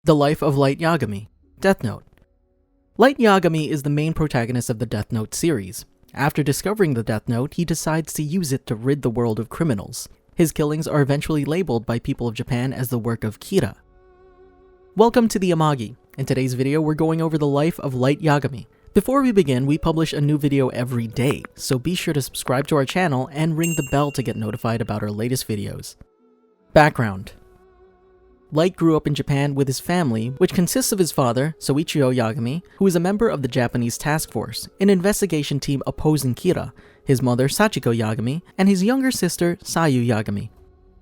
The Life of Light Yagami, Death Note. Light Yagami is the main protagonist of the Death Note series. After discovering the Death Note, he decides to use it to rid the world of criminals. His killings are eventually labeled by people of Japan as the work of Kira. Welcome to the Amagi. In today's video, we're going over the life of Light Yagami. Before we begin, we publish a new video every day, so be sure to subscribe to our channel and ring the bell to get notified about our latest videos. Background. Light grew up in Japan with his family, which consists of his father, Soichiro Yagami, who is a member of the Japanese task force, an investigation team opposing Kira, his mother Sachiko Yagami, and his younger sister Sayu Yagami.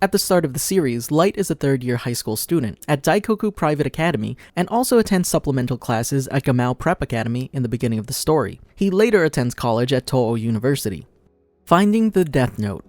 At the start of the series, Light is a third-year high school student at Daikoku Private Academy and also attends supplemental classes at Gamao Prep Academy in the beginning of the story. He later attends college at Toho University. Finding the Death Note.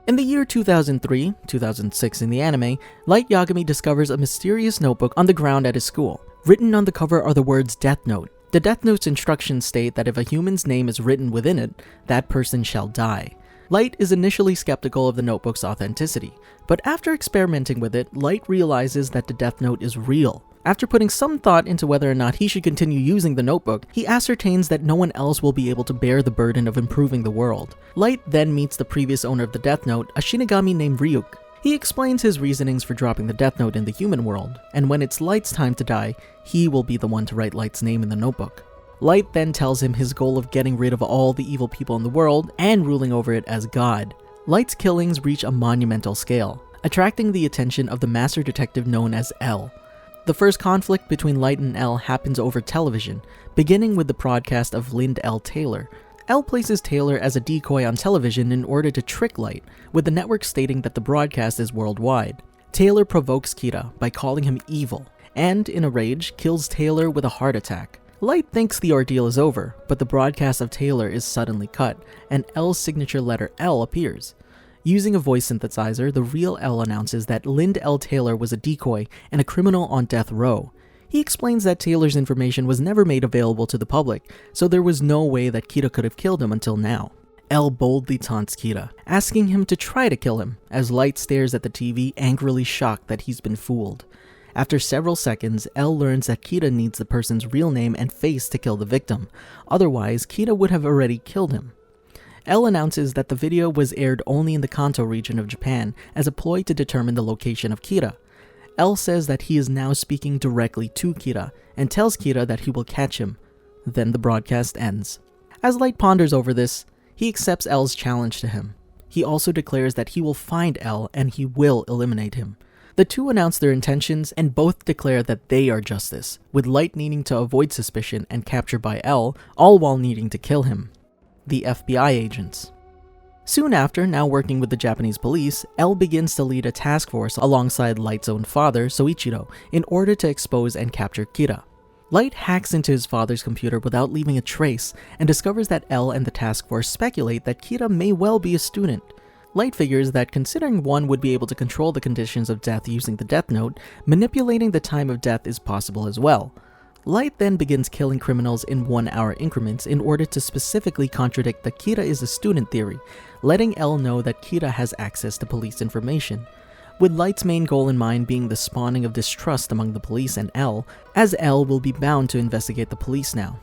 In the year 2003-2006 in the anime, Light Yagami discovers a mysterious notebook on the ground at his school. Written on the cover are the words Death Note. The Death Note's instructions state that if a human's name is written within it, that person shall die. Light is initially skeptical of the notebook's authenticity, but after experimenting with it, Light realizes that the Death Note is real. After putting some thought into whether or not he should continue using the notebook, he ascertains that no one else will be able to bear the burden of improving the world. Light then meets the previous owner of the Death Note, a Shinigami named Ryuk. He explains his reasonings for dropping the Death Note in the human world, and when it's Light's time to die, he will be the one to write Light's name in the notebook. Light then tells him his goal of getting rid of all the evil people in the world and ruling over it as God. Light's killings reach a monumental scale, attracting the attention of the master detective known as L. The first conflict between Light and L happens over television, beginning with the broadcast of Lind L. Taylor. L places Taylor as a decoy on television in order to trick Light, with the network stating that the broadcast is worldwide. Taylor provokes Kira by calling him evil, and in a rage, kills Taylor with a heart attack. Light thinks the ordeal is over, but the broadcast of Taylor is suddenly cut, and L's signature letter L appears. Using a voice synthesizer, the real L announces that Lind L. Taylor was a decoy and a criminal on death row. He explains that Taylor's information was never made available to the public, so there was no way that Kira could have killed him until now. L boldly taunts Kira, asking him to try to kill him, as Light stares at the TV, angrily shocked that he's been fooled. After several seconds, L learns that Kira needs the person's real name and face to kill the victim. Otherwise, Kira would have already killed him. L announces that the video was aired only in the Kanto region of Japan as a ploy to determine the location of Kira. L says that he is now speaking directly to Kira and tells Kira that he will catch him. Then the broadcast ends. As Light ponders over this, he accepts L's challenge to him. He also declares that he will find L and he will eliminate him. The two announce their intentions and both declare that they are justice, with Light needing to avoid suspicion and capture by L, all while needing to kill him. The FBI agents. Soon after, now working with the Japanese police, L begins to lead a task force alongside Light's own father, Soichiro, in order to expose and capture Kira. Light hacks into his father's computer without leaving a trace and discovers that L and the task force speculate that Kira may well be a student. Light figures that considering one would be able to control the conditions of death using the Death Note, manipulating the time of death is possible as well. Light then begins killing criminals in 1-hour increments in order to specifically contradict the Kira is a student theory, letting L know that Kira has access to police information. With Light's main goal in mind being the spawning of distrust among the police and L, as L will be bound to investigate the police now.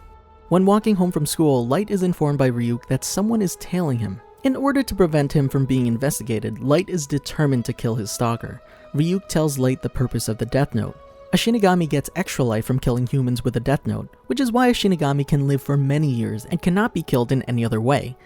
When walking home from school, Light is informed by Ryuk that someone is tailing him. In order to prevent him from being investigated, Light is determined to kill his stalker. Ryuk tells Light the purpose of the Death Note. A Shinigami gets extra life from killing humans with a Death Note, which is why a Shinigami can live for many years and cannot be killed in any other way.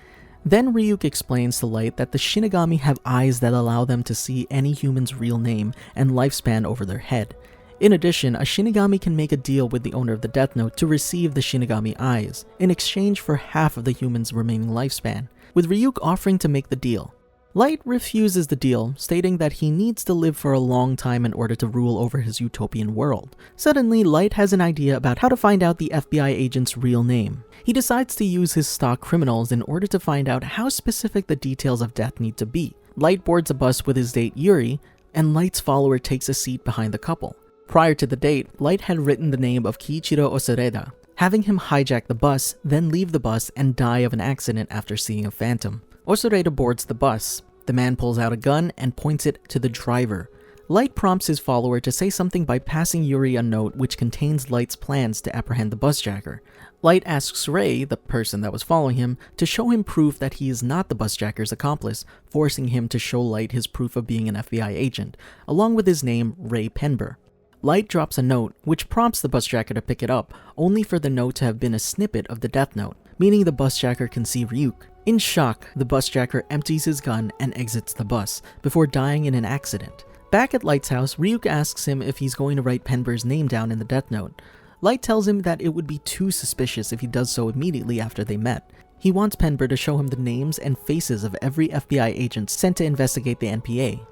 Then Ryuk explains to Light that the Shinigami have eyes that allow them to see any human's real name and lifespan over their head. In addition, a Shinigami can make a deal with the owner of the Death Note to receive the Shinigami eyes, in exchange for half of the human's remaining lifespan, with Ryuk offering to make the deal. Light refuses the deal, stating that he needs to live for a long time in order to rule over his utopian world. Suddenly, Light has an idea about how to find out the FBI agent's real name. He decides to use his stock criminals in order to find out how specific the details of death need to be. Light boards a bus with his date Yuri, and Light's follower takes a seat behind the couple. Prior to the date, Light had written the name of Kiichiro Osureda, having him hijack the bus, then leave the bus and die of an accident after seeing a phantom. Osureda boards the bus. The man pulls out a gun and points it to the driver. Light prompts his follower to say something by passing Yuri a note which contains Light's plans to apprehend the busjacker. Light asks Ray, the person that was following him, to show him proof that he is not the busjacker's accomplice, forcing him to show Light his proof of being an FBI agent, along with his name, Ray Penber. Light drops a note, which prompts the busjacker to pick it up, only for the note to have been a snippet of the death note, meaning the busjacker can see Ryuk. In shock, the busjacker empties his gun and exits the bus, before dying in an accident. Back at Light's house, Ryuk asks him if he's going to write Penber's name down in the death note. Light tells him that it would be too suspicious if he does so immediately after they met. He wants Penber to show him the names and faces of every FBI agent sent to investigate the NPA.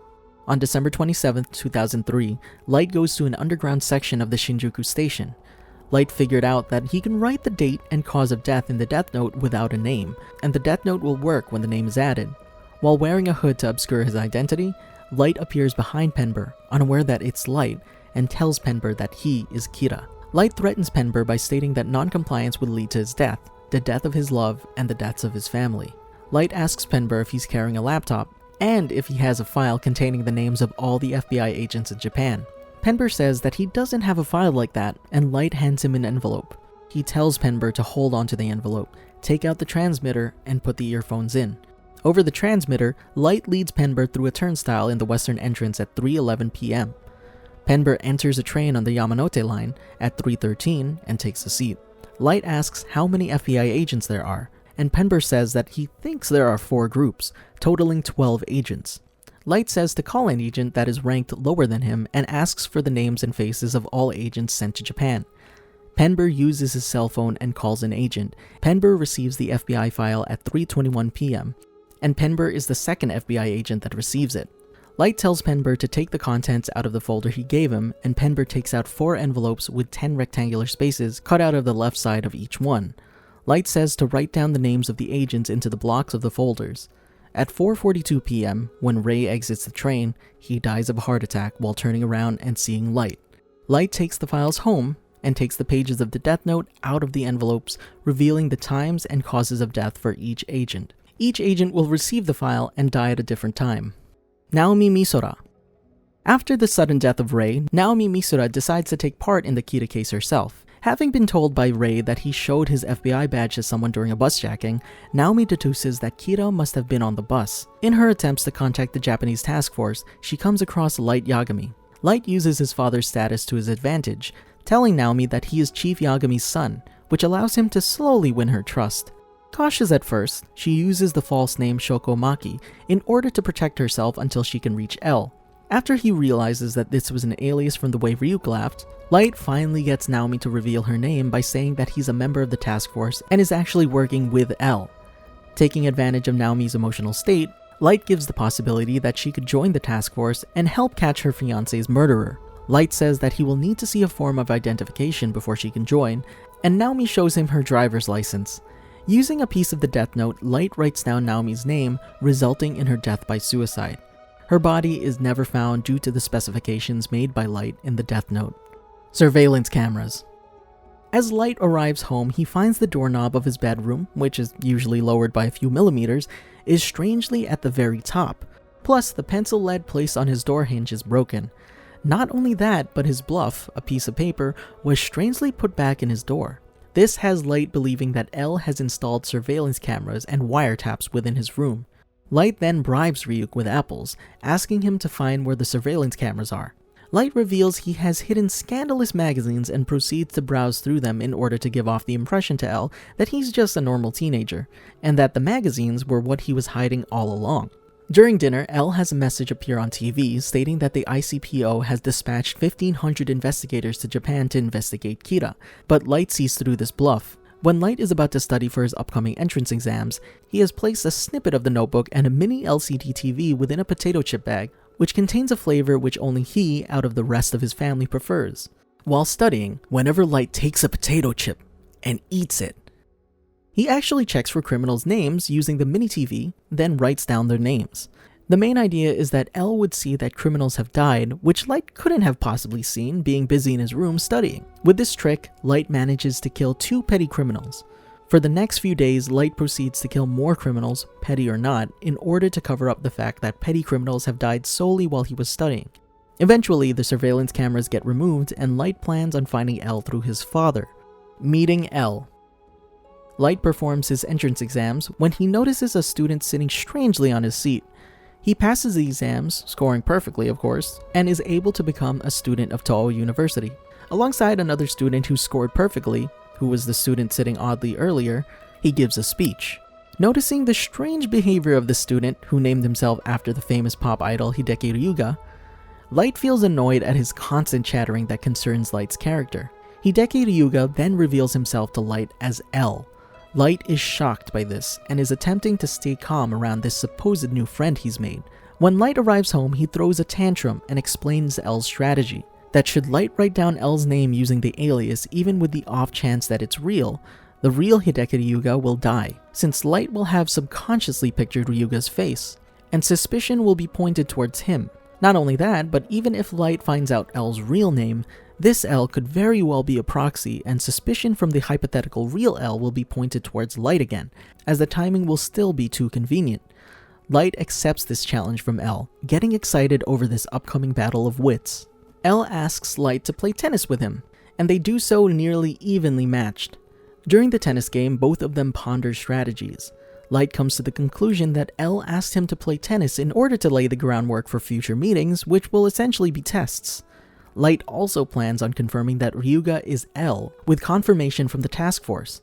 On December 27, 2003, Light goes to an underground section of the Shinjuku station. Light figured out that he can write the date and cause of death in the death note without a name, and the death note will work when the name is added. While wearing a hood to obscure his identity, Light appears behind Penber, unaware that it's Light, and tells Penber that he is Kira. Light threatens Penber by stating that non-compliance would lead to his death, the death of his love, and the deaths of his family. Light asks Penber if he's carrying a laptop, and if he has a file containing the names of all the FBI agents in Japan. Penber says that he doesn't have a file like that, and Light hands him an envelope. He tells Penber to hold onto the envelope, take out the transmitter, and put the earphones in. Over the transmitter, Light leads Penber through a turnstile in the western entrance at 3:11 p.m. Penber enters a train on the Yamanote line at 3:13 and takes a seat. Light asks how many FBI agents there are, and Penber says that he thinks there are 4 groups, totaling 12 agents. Light says to call an agent that is ranked lower than him and asks for the names and faces of all agents sent to Japan. Penber uses his cell phone and calls an agent. Penber receives the FBI file at 3:21 p.m., and Penber is the second FBI agent that receives it. Light tells Penber to take the contents out of the folder he gave him, and Penber takes out 4 envelopes with 10 rectangular spaces cut out of the left side of each one. Light says to write down the names of the agents into the blocks of the folders. At 4:42 p.m., when Ray exits the train, he dies of a heart attack while turning around and seeing Light. Light takes the files home and takes the pages of the death note out of the envelopes, revealing the times and causes of death for each agent. Each agent will receive the file and die at a different time. Naomi Misora. After the sudden death of Ray, Naomi Misora decides to take part in the Kira case herself. Having been told by Ray that he showed his FBI badge to someone during a busjacking, Naomi deduces that Kira must have been on the bus. In her attempts to contact the Japanese task force, she comes across Light Yagami. Light uses his father's status to his advantage, telling Naomi that he is Chief Yagami's son, which allows him to slowly win her trust. Cautious at first, she uses the false name Shoko Maki in order to protect herself until she can reach L. After he realizes that this was an alias from the way Ryuk laughed, Light finally gets Naomi to reveal her name by saying that he's a member of the task force and is actually working with L. Taking advantage of Naomi's emotional state, Light gives the possibility that she could join the task force and help catch her fiancé's murderer. Light says that he will need to see a form of identification before she can join, and Naomi shows him her driver's license. Using a piece of the death note, Light writes down Naomi's name, resulting in her death by suicide. Her body is never found due to the specifications made by Light in the death note. Surveillance cameras. As Light arrives home, he finds the doorknob of his bedroom, which is usually lowered by a few millimeters, is strangely at the very top. Plus, the pencil lead placed on his door hinge is broken. Not only that, but his bluff, a piece of paper, was strangely put back in his door. This has Light believing that L has installed surveillance cameras and wiretaps within his room. Light then bribes Ryuk with apples, asking him to find where the surveillance cameras are. Light reveals he has hidden scandalous magazines and proceeds to browse through them in order to give off the impression to L that he's just a normal teenager, and that the magazines were what he was hiding all along. During dinner, L has a message appear on TV stating that the ICPO has dispatched 1,500 investigators to Japan to investigate Kira, but Light sees through this bluff. When Light is about to study for his upcoming entrance exams, he has placed a snippet of the notebook and a mini LCD TV within a potato chip bag, which contains a flavor which only he, out of the rest of his family, prefers. While studying, whenever Light takes a potato chip and eats it, he actually checks for criminals' names using the mini-TV, then writes down their names. The main idea is that L would see that criminals have died, which Light couldn't have possibly seen being busy in his room studying. With this trick, Light manages to kill 2 petty criminals. For the next few days, Light proceeds to kill more criminals, petty or not, in order to cover up the fact that petty criminals have died solely while he was studying. Eventually, the surveillance cameras get removed and Light plans on finding L through his father. Meeting L. Light performs his entrance exams when he notices a student sitting strangely on his seat. He passes the exams, scoring perfectly of course, and is able to become a student of Toho University. Alongside another student who scored perfectly, who was the student sitting oddly earlier, he gives a speech. Noticing the strange behavior of the student, who named himself after the famous pop idol Hideki Ryuga, Light feels annoyed at his constant chattering that concerns Light's character. Hideki Ryuga then reveals himself to Light as L. Light is shocked by this and is attempting to stay calm around this supposed new friend he's made. When Light arrives home, he throws a tantrum and explains L's strategy. That should Light write down L's name using the alias even with the off chance that it's real, the real Hideki Ryuga will die, since Light will have subconsciously pictured Ryuga's face, and suspicion will be pointed towards him. Not only that, but even if Light finds out L's real name, this L could very well be a proxy, and suspicion from the hypothetical real L will be pointed towards Light again, as the timing will still be too convenient. Light accepts this challenge from L, getting excited over this upcoming battle of wits. L asks Light to play tennis with him, and they do so nearly evenly matched. During the tennis game, both of them ponder strategies. Light comes to the conclusion that L asked him to play tennis in order to lay the groundwork for future meetings, which will essentially be tests. Light also plans on confirming that Ryuga is L, with confirmation from the task force.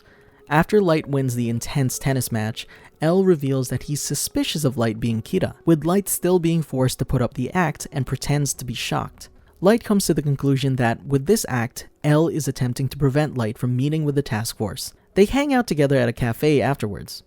After Light wins the intense tennis match, L reveals that he's suspicious of Light being Kira, with Light still being forced to put up the act and pretends to be shocked. Light comes to the conclusion that, with this act, L is attempting to prevent Light from meeting with the task force. They hang out together at a cafe afterwards.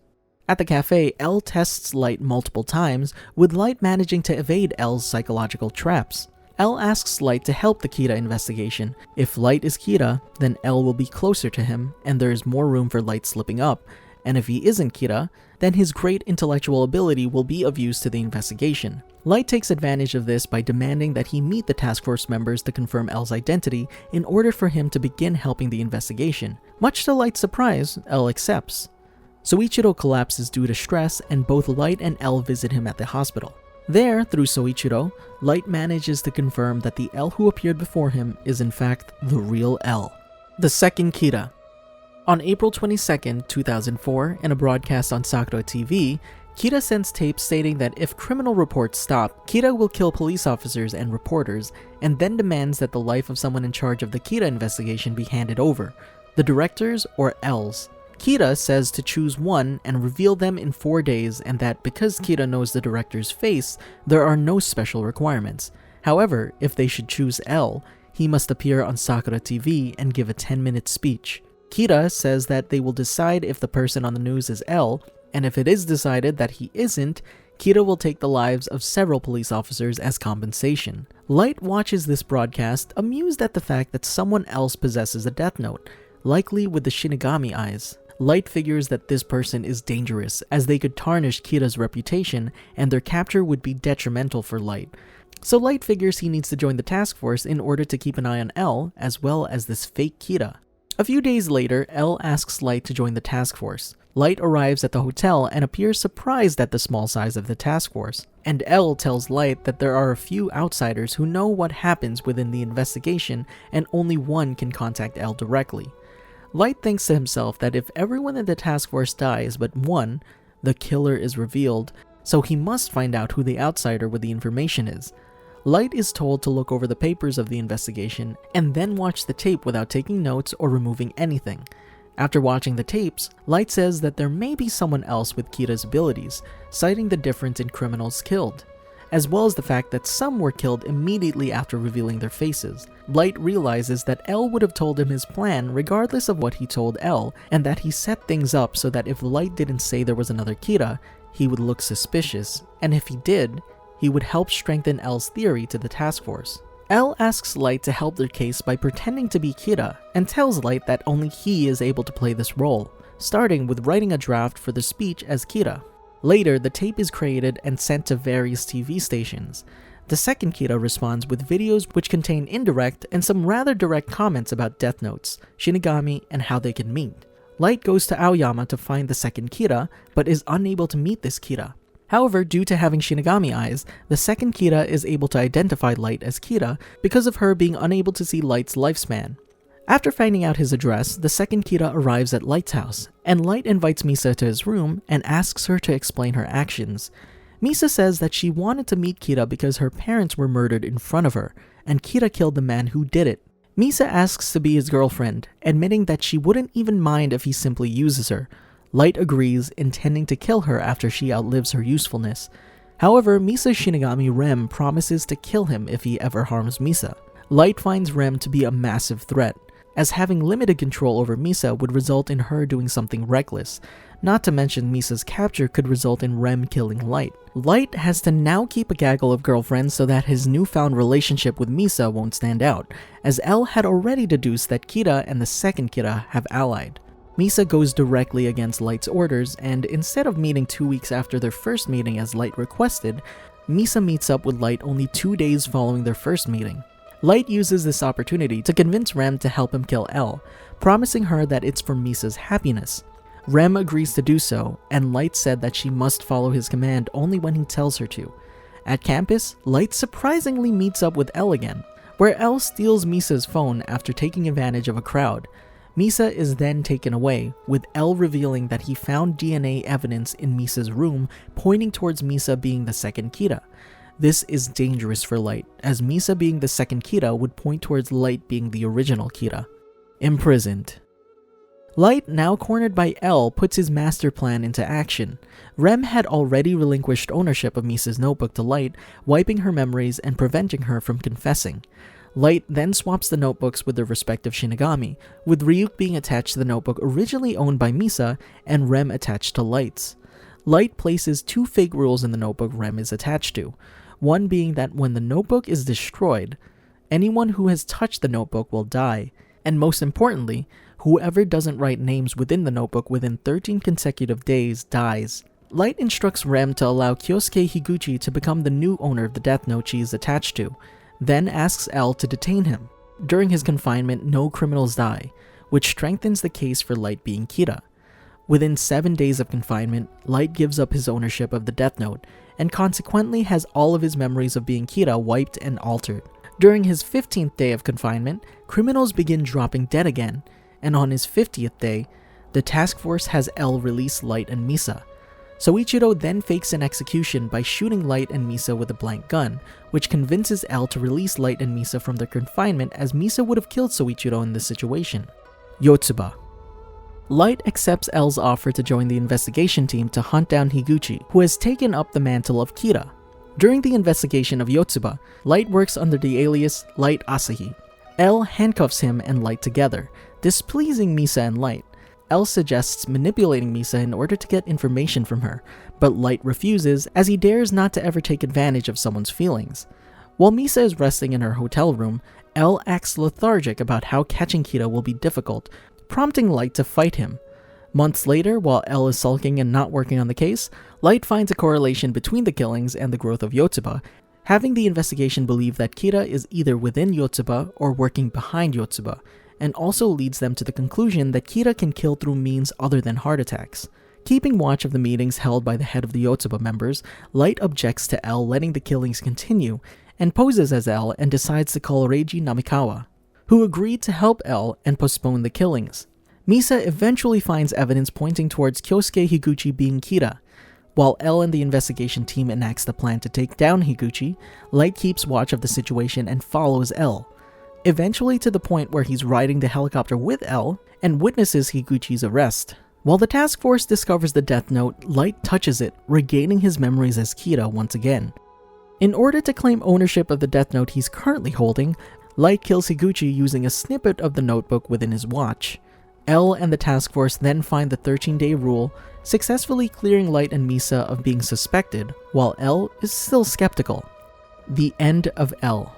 At the cafe, L tests Light multiple times, with Light managing to evade L's psychological traps. L asks Light to help the Kira investigation. If Light is Kira, then L will be closer to him, and there is more room for Light slipping up, and if he isn't Kira, then his great intellectual ability will be of use to the investigation. Light takes advantage of this by demanding that he meet the task force members to confirm L's identity in order for him to begin helping the investigation. Much to Light's surprise, L accepts. Soichiro collapses due to stress, and both Light and L visit him at the hospital. There, through Soichiro, Light manages to confirm that the L who appeared before him is in fact the real L. The second Kira. On April 22, 2004, in a broadcast on Sakura TV, Kira sends tapes stating that if criminal reports stop, Kira will kill police officers and reporters, and then demands that the life of someone in charge of the Kira investigation be handed over, the directors or Ls. Kira says to choose one and reveal them in 4 days, and that because Kira knows the director's face, there are no special requirements. However, if they should choose L, he must appear on Sakura TV and give a 10-minute speech. Kira says that they will decide if the person on the news is L, and if it is decided that he isn't, Kira will take the lives of several police officers as compensation. Light watches this broadcast, amused at the fact that someone else possesses a death note, likely with the Shinigami eyes. Light figures that this person is dangerous, as they could tarnish Kira's reputation, and their capture would be detrimental for Light. So Light figures he needs to join the task force in order to keep an eye on L, as well as this fake Kira. A few days later, L asks Light to join the task force. Light arrives at the hotel and appears surprised at the small size of the task force, and L tells Light that there are a few outsiders who know what happens within the investigation, and only one can contact L directly. Light thinks to himself that if everyone in the task force dies but one, the killer is revealed, so he must find out who the outsider with the information is. Light is told to look over the papers of the investigation and then watch the tape without taking notes or removing anything. After watching the tapes, Light says that there may be someone else with Kira's abilities, citing the difference in criminals killed, as well as the fact that some were killed immediately after revealing their faces. Light realizes that L would have told him his plan regardless of what he told L, and that he set things up so that if Light didn't say there was another Kira, he would look suspicious, and if he did, he would help strengthen L's theory to the task force. L asks Light to help their case by pretending to be Kira, and tells Light that only he is able to play this role, starting with writing a draft for the speech as Kira. Later, the tape is created and sent to various TV stations. The second Kira responds with videos which contain indirect and some rather direct comments about Death Notes, Shinigami, and how they can meet. Light goes to Aoyama to find the second Kira, but is unable to meet this Kira. However, due to having Shinigami eyes, the second Kira is able to identify Light as Kira because of her being unable to see Light's lifespan. After finding out his address, the second Kira arrives at Light's house, and Light invites Misa to his room and asks her to explain her actions. Misa says that she wanted to meet Kira because her parents were murdered in front of her, and Kira killed the man who did it. Misa asks to be his girlfriend, admitting that she wouldn't even mind if he simply uses her. Light agrees, intending to kill her after she outlives her usefulness. However, Misa's Shinigami Rem promises to kill him if he ever harms Misa. Light finds Rem to be a massive threat, as having limited control over Misa would result in her doing something reckless. Not to mention Misa's capture could result in Rem killing Light. Light has to now keep a gaggle of girlfriends so that his newfound relationship with Misa won't stand out, as L had already deduced that Kira and the second Kira have allied. Misa goes directly against Light's orders, and instead of meeting 2 weeks after their first meeting as Light requested, Misa meets up with Light only 2 days following their first meeting. Light uses this opportunity to convince Rem to help him kill L, promising her that it's for Misa's happiness. Rem agrees to do so, and Light said that she must follow his command only when he tells her to. At campus, Light surprisingly meets up with L again, where L steals Misa's phone after taking advantage of a crowd. Misa is then taken away, with L revealing that he found DNA evidence in Misa's room pointing towards Misa being the second Kira. This is dangerous for Light, as Misa being the second Kira would point towards Light being the original Kira. Imprisoned. Light, now cornered by L, puts his master plan into action. Rem had already relinquished ownership of Misa's notebook to Light, wiping her memories and preventing her from confessing. Light then swaps the notebooks with their respective Shinigami, with Ryuk being attached to the notebook originally owned by Misa and Rem attached to Light's. Light places 2 fake rules in the notebook Rem is attached to, one being that when the notebook is destroyed, anyone who has touched the notebook will die, and most importantly, whoever doesn't write names within the notebook within 13 consecutive days dies. Light instructs Rem to allow Kyosuke Higuchi to become the new owner of the Death Note she is attached to, then asks L to detain him. During his confinement, no criminals die, which strengthens the case for Light being Kira. Within 7 days of confinement, Light gives up his ownership of the Death Note, and consequently has all of his memories of being Kira wiped and altered. During his 15th day of confinement, criminals begin dropping dead again, and on his 50th day, the task force has L release Light and Misa. Soichiro then fakes an execution by shooting Light and Misa with a blank gun, which convinces L to release Light and Misa from their confinement, as Misa would have killed Soichiro in this situation. Yotsuba. Light accepts L's offer to join the investigation team to hunt down Higuchi, who has taken up the mantle of Kira. During the investigation of Yotsuba, Light works under the alias Light Asahi. L handcuffs him and Light together, displeasing Misa and Light. L suggests manipulating Misa in order to get information from her, but Light refuses as he dares not to ever take advantage of someone's feelings. While Misa is resting in her hotel room, L acts lethargic about how catching Kira will be difficult, prompting Light to fight him. Months later, while L is sulking and not working on the case, Light finds a correlation between the killings and the growth of Yotsuba, having the investigation believe that Kira is either within Yotsuba or working behind Yotsuba, and also leads them to the conclusion that Kira can kill through means other than heart attacks. Keeping watch of the meetings held by the head of the Yotsuba members, Light objects to L letting the killings continue, and poses as L and decides to call Reiji Namikawa, who agreed to help L and postpone the killings. Misa eventually finds evidence pointing towards Kyosuke Higuchi being Kira. While L and the investigation team enacts the plan to take down Higuchi, Light keeps watch of the situation and follows L, eventually to the point where he's riding the helicopter with L and witnesses Higuchi's arrest. While the task force discovers the Death Note, Light touches it, regaining his memories as Kira once again. In order to claim ownership of the Death Note he's currently holding, Light kills Higuchi using a snippet of the notebook within his watch. L and the task force then find the 13-day rule, successfully clearing Light and Misa of being suspected, while L is still skeptical. The end of L.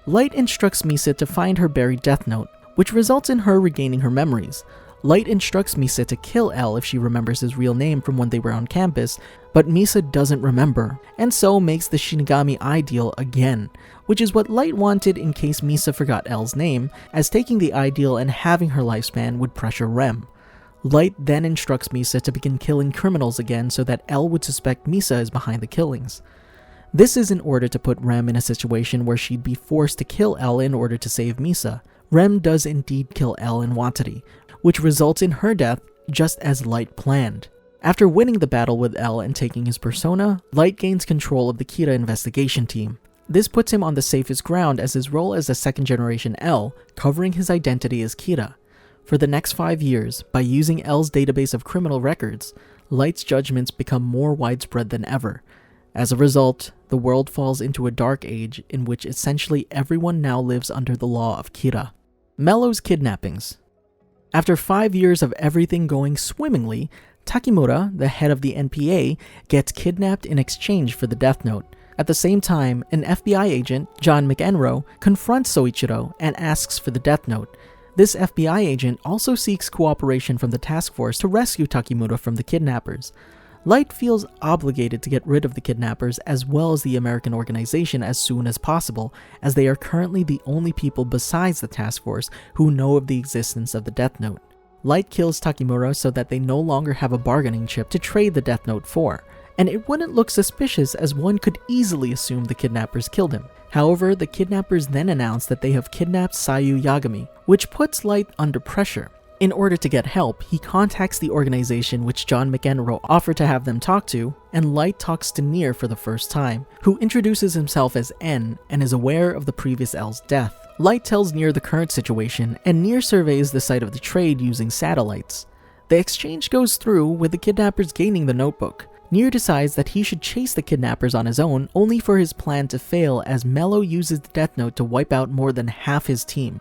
Light instructs Misa to find her buried Death Note, which results in her regaining her memories. Light instructs Misa to kill L if she remembers his real name from when they were on campus, but Misa doesn't remember, and so makes the Shinigami eye deal again, which is what Light wanted in case Misa forgot L's name, as taking the eye deal and having her lifespan would pressure Rem. Light then instructs Misa to begin killing criminals again so that L would suspect Misa is behind the killings. This is in order to put Rem in a situation where she'd be forced to kill L in order to save Misa. Rem does indeed kill L in Watari, which results in her death just as Light planned. After winning the battle with L and taking his persona, Light gains control of the Kira investigation team. This puts him on the safest ground as his role as a second-generation L, covering his identity as Kira. For the next 5 years, by using L's database of criminal records, Light's judgments become more widespread than ever. As a result, the world falls into a dark age in which essentially everyone now lives under the law of Kira. Mello's Kidnappings. After 5 years of everything going swimmingly, Takimura, the head of the NPA, gets kidnapped in exchange for the Death Note. At the same time, an FBI agent, John McEnroe, confronts Soichiro and asks for the Death Note. This FBI agent also seeks cooperation from the task force to rescue Takimura from the kidnappers. Light feels obligated to get rid of the kidnappers as well as the American organization as soon as possible, as they are currently the only people besides the task force who know of the existence of the Death Note. Light kills Takimura so that they no longer have a bargaining chip to trade the Death Note for, and it wouldn't look suspicious as one could easily assume the kidnappers killed him. However, the kidnappers then announce that they have kidnapped Sayu Yagami, which puts Light under pressure. In order to get help, he contacts the organization which John McEnroe offered to have them talk to, and Light talks to Nier for the first time, who introduces himself as N and is aware of the previous L's death. Light tells Nier the current situation, and Nier surveys the site of the trade using satellites. The exchange goes through with the kidnappers gaining the notebook. Nier decides that he should chase the kidnappers on his own, only for his plan to fail as Mello uses the Death Note to wipe out more than half his team.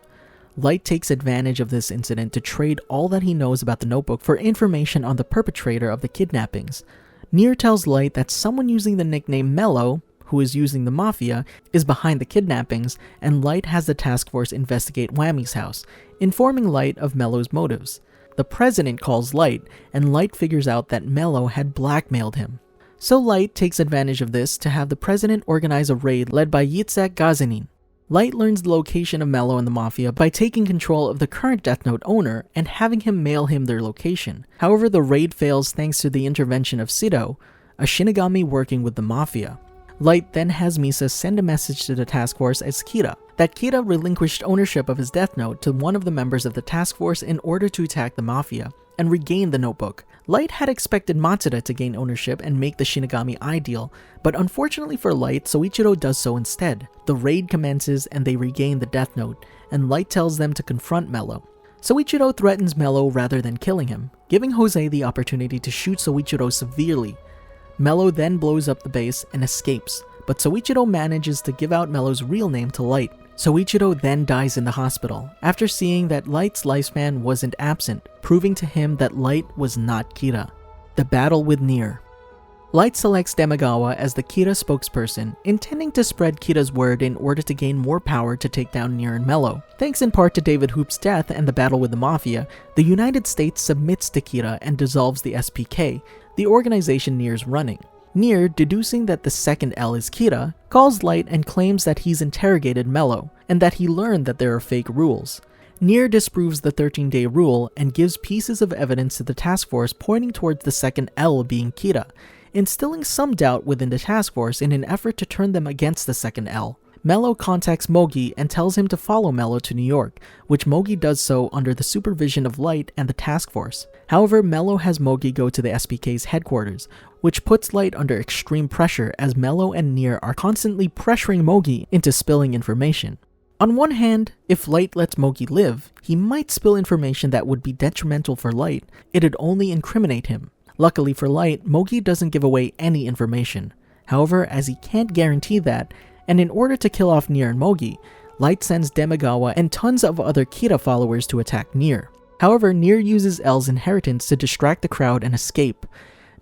Light takes advantage of this incident to trade all that he knows about the notebook for information on the perpetrator of the kidnappings. Nier tells Light that someone using the nickname Mello, who is using the Mafia, is behind the kidnappings, and Light has the task force investigate Whammy's house, informing Light of Mello's motives. The president calls Light, and Light figures out that Mello had blackmailed him. So Light takes advantage of this to have the president organize a raid led by Yitzhak Gazanin. Light learns the location of Mello and the Mafia by taking control of the current Death Note owner and having him mail him their location. However, the raid fails thanks to the intervention of Sido, a Shinigami working with the Mafia. Light then has Misa send a message to the task force as Kira, that Kira relinquished ownership of his Death Note to one of the members of the task force in order to attack the Mafia and regain the notebook. Light had expected Matsuda to gain ownership and make the Shinigami ideal, but unfortunately for Light, Soichiro does so instead. The raid commences and they regain the Death Note, and Light tells them to confront Mello. Soichiro threatens Mello rather than killing him, giving Jose the opportunity to shoot Soichiro severely. Mello then blows up the base and escapes, but Soichiro manages to give out Mello's real name to Light. Soichiro then dies in the hospital, after seeing that Light's lifespan wasn't absent, proving to him that Light was not Kira. The battle with Nier. Light selects Demagawa as the Kira spokesperson, intending to spread Kira's word in order to gain more power to take down Nier and Mello. Thanks in part to David Hoop's death and the battle with the Mafia, the United States submits to Kira and dissolves the SPK, the organization Nier's running. Nier, deducing that the second L is Kira, calls Light and claims that he's interrogated Mello, and that he learned that there are fake rules. Nier disproves the 13-day rule and gives pieces of evidence to the task force pointing towards the second L being Kira, instilling some doubt within the task force in an effort to turn them against the second L. Mello contacts Mogi and tells him to follow Mello to New York, which Mogi does so under the supervision of Light and the task force. However, Mello has Mogi go to the SPK's headquarters, which puts Light under extreme pressure as Mello and Nier are constantly pressuring Mogi into spilling information. On one hand, if Light lets Mogi live, he might spill information that would be detrimental for Light. It'd only incriminate him. Luckily for Light, Mogi doesn't give away any information. However, as he can't guarantee that, and in order to kill off Nier and Mogi, Light sends Demagawa and tons of other Kira followers to attack Nier. However, Nier uses L's inheritance to distract the crowd and escape.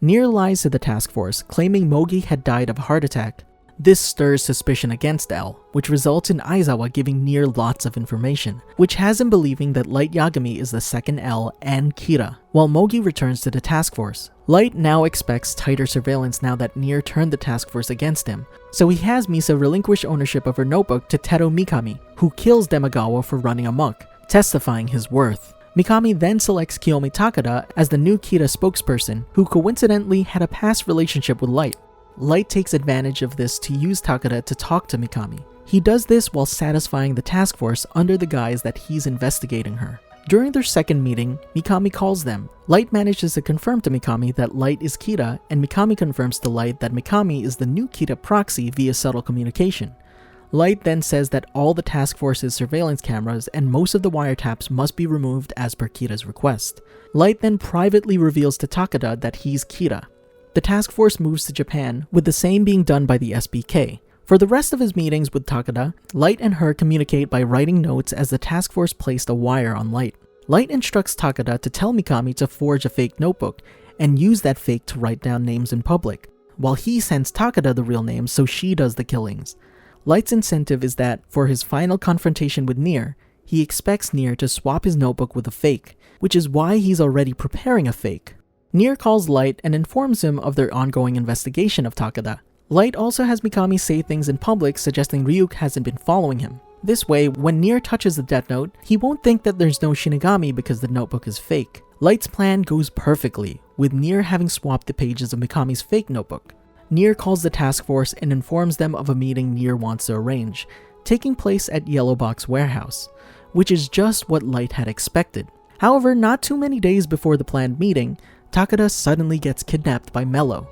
Nier lies to the task force, claiming Mogi had died of a heart attack. This stirs suspicion against L, which results in Aizawa giving Nier lots of information, which has him believing that Light Yagami is the second L and Kira, while Mogi returns to the task force. Light now expects tighter surveillance now that Nier turned the task force against him, so he has Misa relinquish ownership of her notebook to Teru Mikami, who kills Demagawa for running amok, testifying his worth. Mikami then selects Kiyomi Takada as the new Kita spokesperson, who coincidentally had a past relationship with Light. Light takes advantage of this to use Takada to talk to Mikami. He does this while satisfying the task force under the guise that he's investigating her. During their second meeting, Mikami calls them. Light manages to confirm to Mikami that Light is Kita, and Mikami confirms to Light that Mikami is the new Kita proxy via subtle communication. Light then says that all the task force's surveillance cameras and most of the wiretaps must be removed as per Kita's request. Light then privately reveals to Takada that he's Kita. The task force moves to Japan, with the same being done by the SBK. For the rest of his meetings with Takada, Light and her communicate by writing notes as the task force placed a wire on Light. Light instructs Takada to tell Mikami to forge a fake notebook and use that fake to write down names in public, while he sends Takada the real names so she does the killings. Light's incentive is that, for his final confrontation with Nier, he expects Nier to swap his notebook with a fake, which is why he's already preparing a fake. Nier calls Light and informs him of their ongoing investigation of Takada. Light also has Mikami say things in public suggesting Ryuk hasn't been following him. This way, when Nier touches the Death Note, he won't think that there's no Shinigami because the notebook is fake. Light's plan goes perfectly, with Nier having swapped the pages of Mikami's fake notebook. Nier calls the task force and informs them of a meeting Nier wants to arrange, taking place at Yellow Box Warehouse, which is just what Light had expected. However, not too many days before the planned meeting, Takada suddenly gets kidnapped by Mello.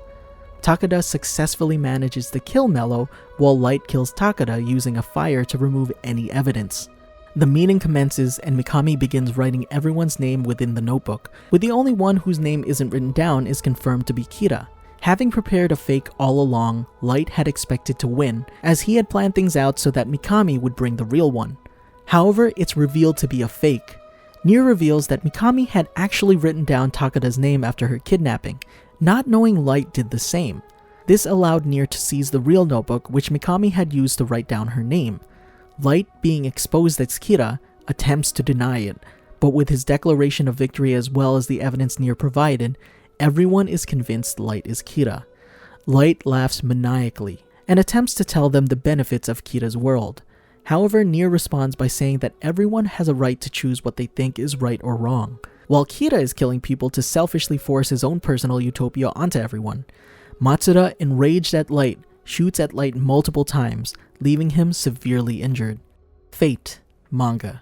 Takada successfully manages to kill Mello, while Light kills Takada using a fire to remove any evidence. The meeting commences and Mikami begins writing everyone's name within the notebook, with the only one whose name isn't written down is confirmed to be Kita. Having prepared a fake all along, Light had expected to win, as he had planned things out so that Mikami would bring the real one. However, it's revealed to be a fake. Nier reveals that Mikami had actually written down Takada's name after her kidnapping, not knowing Light did the same. This allowed Nier to seize the real notebook which Mikami had used to write down her name. Light, being exposed as Kita, attempts to deny it, but with his declaration of victory as well as the evidence Nier provided, everyone is convinced Light is Kita. Light laughs maniacally and attempts to tell them the benefits of Kita's world. However, Nier responds by saying that everyone has a right to choose what they think is right or wrong, while Kita is killing people to selfishly force his own personal utopia onto everyone. Matsuda, enraged at Light, shoots at Light multiple times, leaving him severely injured. Fate. Manga.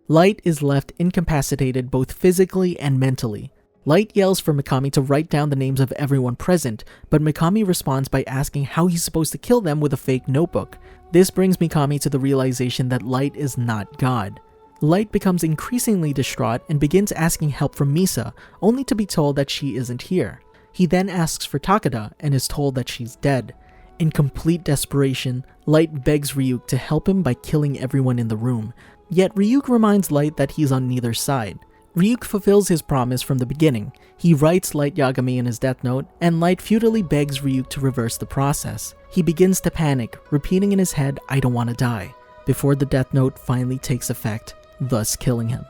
Light is left incapacitated both physically and mentally. Light yells for Mikami to write down the names of everyone present, but Mikami responds by asking how he's supposed to kill them with a fake notebook. This brings Mikami to the realization that Light is not God. Light becomes increasingly distraught and begins asking help from Misa, only to be told that she isn't here. He then asks for Takada and is told that she's dead. In complete desperation, Light begs Ryuk to help him by killing everyone in the room, yet Ryuk reminds Light that he's on neither side. Ryuk fulfills his promise from the beginning. He writes Light Yagami in his death note, and Light futilely begs Ryuk to reverse the process. He begins to panic, repeating in his head, "I don't want to die," before the death note finally takes effect, thus killing him.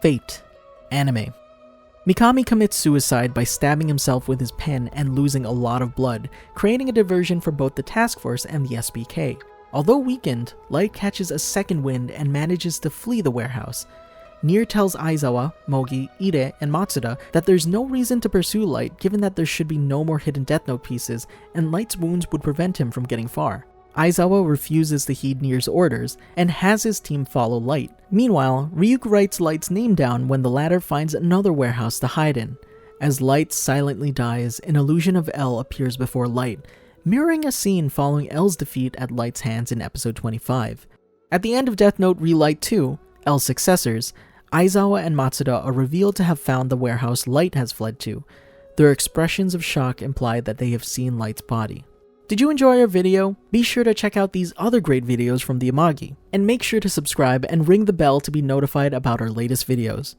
Fate. Anime. Mikami commits suicide by stabbing himself with his pen and losing a lot of blood, creating a diversion for both the task force and the SBK. Although weakened, Light catches a second wind and manages to flee the warehouse. Nier tells Aizawa, Mogi, Ide, and Matsuda that there's no reason to pursue Light given that there should be no more hidden Death Note pieces and Light's wounds would prevent him from getting far. Aizawa refuses to heed Nier's orders and has his team follow Light. Meanwhile, Ryuk writes Light's name down when the latter finds another warehouse to hide in. As Light silently dies, an illusion of L appears before Light, mirroring a scene following L's defeat at Light's hands in episode 25. At the end of Death Note Relight 2, L's successors, Aizawa and Matsuda are revealed to have found the warehouse Light has fled to. Their expressions of shock imply that they have seen Light's body. Did you enjoy our video? Be sure to check out these other great videos from the Amagi, and make sure to subscribe and ring the bell to be notified about our latest videos.